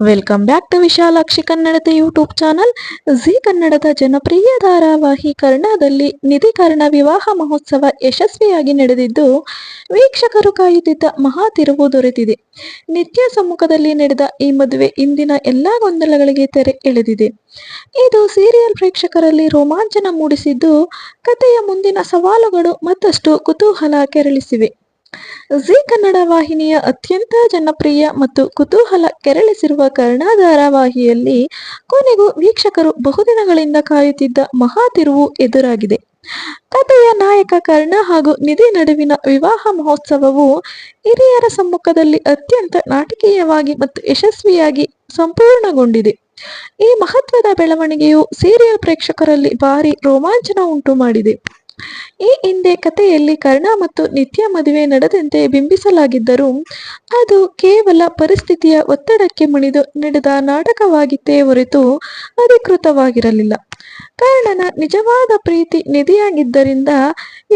Welcome back to Vishalakshi ಕನ್ನಡದ YouTube channel. G ಕನ್ನಡದ ಜನಪ್ರಿಯ ಧಾರಾವಾಹಿ ಕರ್ಣದಲ್ಲಿ ನಿಧಿ ಕರ್ಣ ವಿವಾಹ ಮಹೋತ್ಸವ ಯಶಸ್ವಿಯಾಗಿ ನಡೆದಿದ್ದು, ವೀಕ್ಷಕರು ಕಾಯುತ್ತಿದ್ದ ಮಹಾ ತಿರುವು ದೊರೆತಿದೆ. ನಿತ್ಯ ಸಮ್ಮುಖದಲ್ಲಿ ನಡೆದ ಈ ಮದುವೆ ಇಂದಿನ ಎಲ್ಲಾ ಗೊಂದಲಗಳಿಗೆ ತೆರೆ ಎಳೆದಿದೆ. ಇದು ಸೀರಿಯಲ್ ಪ್ರೇಕ್ಷಕರಲ್ಲಿ ರೋಮಾಂಚನ ಮೂಡಿಸಿದ್ದು, ಕಥೆಯ ಮುಂದಿನ ಸವಾಲುಗಳು ಮತ್ತಷ್ಟು ಕುತೂಹಲ ಕೆರಳಿಸಿವೆ. ಜಿ ಕನ್ನಡ ವಾಹಿನಿಯ ಅತ್ಯಂತ ಜನಪ್ರಿಯ ಮತ್ತು ಕುತೂಹಲ ಕೆರಳಿಸಿರುವ ಕರ್ಣ ಧಾರಾವಾಹಿಯಲ್ಲಿ ಕೊನೆಗೂ ವೀಕ್ಷಕರು ಬಹುದಿನಗಳಿಂದ ಕಾಯುತ್ತಿದ್ದ ಮಹಾ ತಿರುವು ಎದುರಾಗಿದೆ. ಕಥೆಯ ನಾಯಕ ಕರ್ಣ ಹಾಗೂ ನಿಧಿ ನಡುವಿನ ವಿವಾಹ ಮಹೋತ್ಸವವು ಹಿರಿಯರ ಸಮ್ಮುಖದಲ್ಲಿ ಅತ್ಯಂತ ನಾಟಕೀಯವಾಗಿ ಮತ್ತು ಯಶಸ್ವಿಯಾಗಿ ಸಂಪೂರ್ಣಗೊಂಡಿದೆ. ಈ ಮಹತ್ವದ ಬೆಳವಣಿಗೆಯು ಸೀರಿಯಲ್ ಪ್ರೇಕ್ಷಕರಲ್ಲಿ ಭಾರಿ ರೋಮಾಂಚನ ಉಂಟು ಮಾಡಿದೆ. ಈ ಹಿಂದೆ ಕಥೆಯಲ್ಲಿ ಕರ್ಣ ಮತ್ತು ನಿತ್ಯ ಮದುವೆ ನಡೆದಂತೆ ಬಿಂಬಿಸಲಾಗಿದ್ದರೂ, ಅದು ಕೇವಲ ಪರಿಸ್ಥಿತಿಯ ಒತ್ತಡಕ್ಕೆ ಮಣಿದು ನಡೆದ ನಾಟಕವಾಗಿತ್ತೇ ಹೊರತು ಅಧಿಕೃತವಾಗಿರಲಿಲ್ಲ. ಕರ್ಣನ ನಿಜವಾದ ಪ್ರೀತಿ ನಿಧಿಯಾಗಿದ್ದರಿಂದ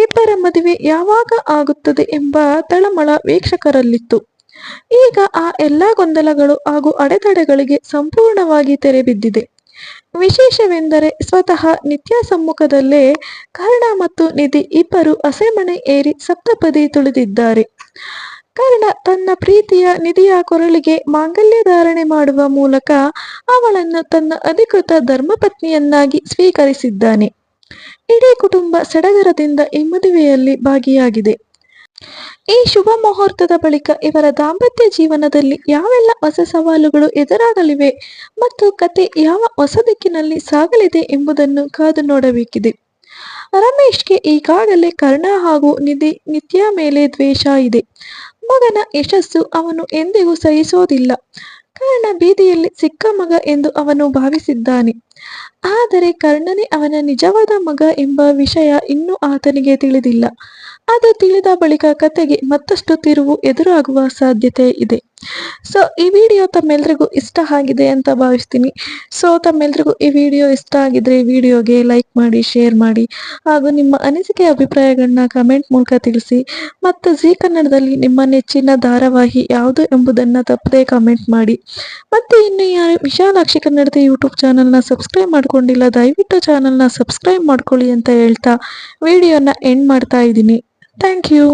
ಇಬ್ಬರ ಮದುವೆ ಯಾವಾಗ ಆಗುತ್ತದೆ ಎಂಬ ತಳಮಳ ವೀಕ್ಷಕರಲ್ಲಿತ್ತು. ಈಗ ಆ ಎಲ್ಲ ಗೊಂದಲಗಳು ಹಾಗೂ ಅಡೆತಡೆಗಳಿಗೆ ಸಂಪೂರ್ಣವಾಗಿ ತೆರೆಬಿದ್ದಿದೆ. ವಿಶೇಷವೆಂದರೆ, ಸ್ವತಃ ನಿತ್ಯ ಸಮ್ಮುಖದಲ್ಲೇ ಕರ್ಣ ಮತ್ತು ನಿಧಿ ಇಬ್ಬರು ಹಸೆಮಣೆ ಏರಿ ಸಪ್ತಪದಿ ತುಳಿದಿದ್ದಾರೆ. ಕರ್ಣ ತನ್ನ ಪ್ರೀತಿಯ ನಿಧಿಯ ಕೊರಳಿಗೆ ಮಾಂಗಲ್ಯ ಧಾರಣೆ ಮಾಡುವ ಮೂಲಕ ಅವಳನ್ನು ತನ್ನ ಅಧಿಕೃತ ಧರ್ಮಪತ್ನಿಯನ್ನಾಗಿ ಸ್ವೀಕರಿಸಿದ್ದಾನೆ. ಇಡೀ ಕುಟುಂಬ ಸಡಗರದಿಂದ ಈ ಮದುವೆಯಲ್ಲಿ ಭಾಗಿಯಾಗಿದೆ. ಈ ಶುಭ ಮುಹೂರ್ತದ ಬಳಿಕ ಇವರ ದಾಂಪತ್ಯ ಜೀವನದಲ್ಲಿ ಯಾವೆಲ್ಲ ಹೊಸ ಸವಾಲುಗಳು ಎದುರಾಗಲಿವೆ ಮತ್ತು ಕತೆ ಯಾವ ಹೊಸ ದಿಕ್ಕಿನಲ್ಲಿ ಸಾಗಲಿದೆ ಎಂಬುದನ್ನು ಕಾದು ನೋಡಬೇಕಿದೆ. ರಮೇಶ್ಗೆ ಈಗಾಗಲೇ ಕರ್ಣ ಹಾಗೂ ನಿತ್ಯ ಮೇಲೆ ದ್ವೇಷ ಇದೆ. ಮಗನ ಯಶಸ್ಸು ಅವನು ಎಂದಿಗೂ ಸಹಿಸೋದಿಲ್ಲ. ಕರ್ಣ ಬೀದಿಯಲ್ಲಿ ಸಿಕ್ಕ ಮಗ ಎಂದು ಅವನು ಭಾವಿಸಿದ್ದಾನೆ. ಆದರೆ ಕರ್ಣನೇ ಅವನ ನಿಜವಾದ ಮಗ ಎಂಬ ವಿಷಯ ಇನ್ನೂ ಆತನಿಗೆ ತಿಳಿದಿಲ್ಲ. ಅದು ತಿಳಿದ ಬಳಿಕ ಕತೆಗೆ ಮತ್ತಷ್ಟು ತಿರುವು ಎದುರಾಗುವ ಸಾಧ್ಯತೆ ಇದೆ. ಸೊ ಈ ವಿಡಿಯೋ ತಮ್ಮೆಲ್ರಿಗೂ ಇಷ್ಟ ಆಗಿದೆ ಅಂತ ಭಾವಿಸ್ತೀನಿ. ಸೊ ತಮ್ಮೆಲ್ರಿಗೂ ಈ ವಿಡಿಯೋ ಇಷ್ಟ ಆಗಿದ್ರೆ ವಿಡಿಯೋಗೆ ಲೈಕ್ ಮಾಡಿ, ಶೇರ್ ಮಾಡಿ ಹಾಗೂ ನಿಮ್ಮ ಅನಿಸಿಕೆ ಅಭಿಪ್ರಾಯಗಳನ್ನ ಕಮೆಂಟ್ ಮೂಲಕ ತಿಳಿಸಿ. ಮತ್ತು ಜಿ ಕನ್ನಡದಲ್ಲಿ ನಿಮ್ಮ ನೆಚ್ಚಿನ ಧಾರಾವಾಹಿ ಯಾವುದು ಎಂಬುದನ್ನು ತಪ್ಪದೇ ಕಮೆಂಟ್ ಮಾಡಿ. ಮತ್ತು ಇನ್ನು ಯಾರು ವಿಶಾಲಾಕ್ಷಿ ಕನ್ನಡದ ಯೂಟ್ಯೂಬ್ ಚಾನಲ್ನ ಸಬ್ಸ್ಕ್ರೈಬ್ ಮಾಡ್ಕೊಂಡಿಲ್ಲ, ದಯವಿಟ್ಟು ಚಾನಲ್ನ ಸಬ್ಸ್ಕ್ರೈಬ್ ಮಾಡ್ಕೊಳ್ಳಿ ಅಂತ ಹೇಳ್ತಾ ವಿಡಿಯೋನ ಎಂಡ್ ಮಾಡ್ತಾ ಇದ್ದೀನಿ. Thank you.